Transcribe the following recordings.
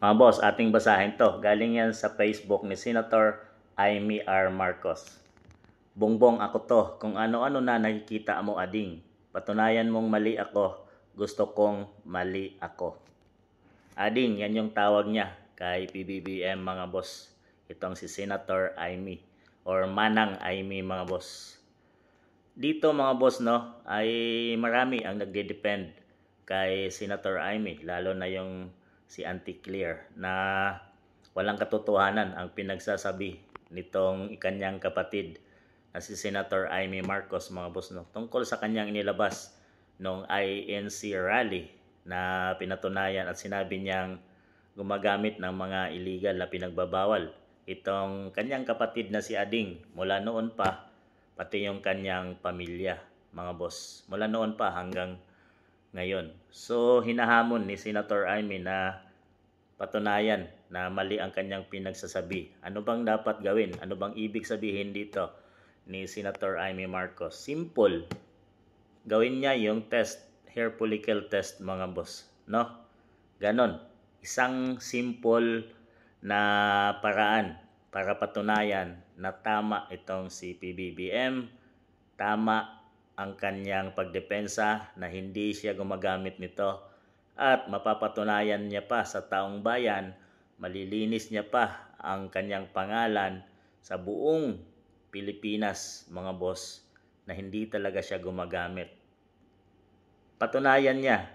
Mga boss, ating basahin to. Galing yan sa Facebook ni Senator Amy R. Marcos. Bongbong ako to, kung ano-ano na nakikita mo ading. Patunayan mong mali ako, gusto kong mali ako. Ading, yan yung tawag niya kay PBBM mga boss. Itong si Senator Amy or Manang Amy mga boss. Dito mga boss no, ay marami ang nagde-depend kay Senator Amy, lalo na yung si Auntie Claire na walang katotohanan ang pinagsasabi nitong kanyang kapatid na si Senator Amy Marcos mga boss no, tungkol sa kanyang inilabas nung INC rally na pinatunayan at sinabi niyang gumagamit ng mga illegal na pinagbabawal itong kanyang kapatid na si Ading mula noon pa, pati yung kanyang pamilya mga boss, mula noon pa hanggang ngayon. So hinahamon ni Senator Amy na patunayan na mali ang kanyang pinagsasabi. Ano bang dapat gawin? Ano bang ibig sabihin dito ni Senator Amy Marcos? Simple. Gawin niya yung test, hair follicle test mga boss, no? Ganon. Isang simple na paraan para patunayan na tama itong si PBBM, tama ang kanyang pagdepensa na hindi siya gumagamit nito at mapapatunayan niya pa sa taong bayan, malilinis niya pa ang kanyang pangalan sa buong Pilipinas mga boss na hindi talaga siya gumagamit. Patunayan niya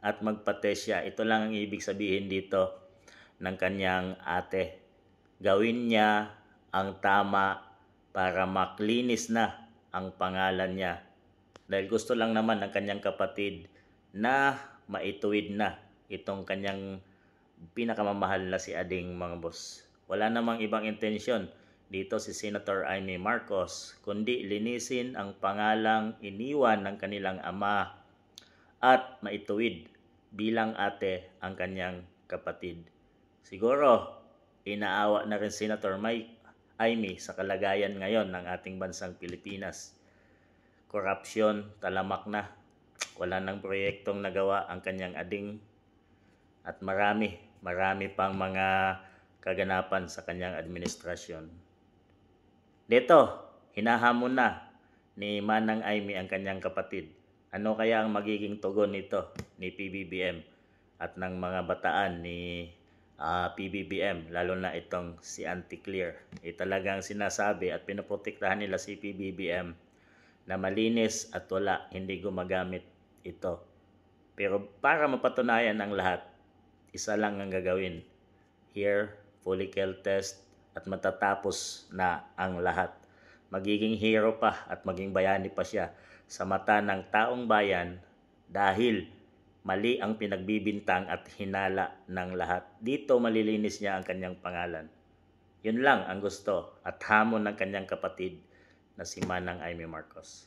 at magpa-test siya. Ito lang ang ibig sabihin dito ng kanyang ate. Gawin niya ang tama para maklinis na ang pangalan niya. Dahil gusto lang naman ng kanyang kapatid na maituwid na itong kanyang pinakamamahal na si Ading mga boss. Wala namang ibang intensyon dito si Senator Amy Marcos kundi linisin ang pangalang iniwan ng kanilang ama at maituwid bilang ate ang kanyang kapatid. Siguro inaawa na rin Senator Amy sa kalagayan ngayon ng ating bansang Pilipinas. Korupsyon, talamak na. Wala nang proyektong nagawa ang kanyang ading at marami pang mga kaganapan sa kanyang administrasyon. Dito, hinahamon na ni Manang Amy ang kanyang kapatid. Ano kaya ang magiging tugon nito ni PBBM at ng mga bataan ni PBBM, lalo na itong si Auntie Claire? Talagang sinasabi at pinoprotektahan nila si PBBM na malinis at wala, hindi gumagamit ito. Pero para mapatunayan ang lahat, isa lang ang gagawin, hair follicle test, at matatapos na ang lahat. Magiging hero pa at maging bayani pa siya sa mata ng taong bayan dahil mali ang pinagbibintang at hinala ng lahat. Dito malilinis niya ang kanyang pangalan. Yun lang ang gusto at hamon ng kanyang kapatid na si Manang Amy Marcos.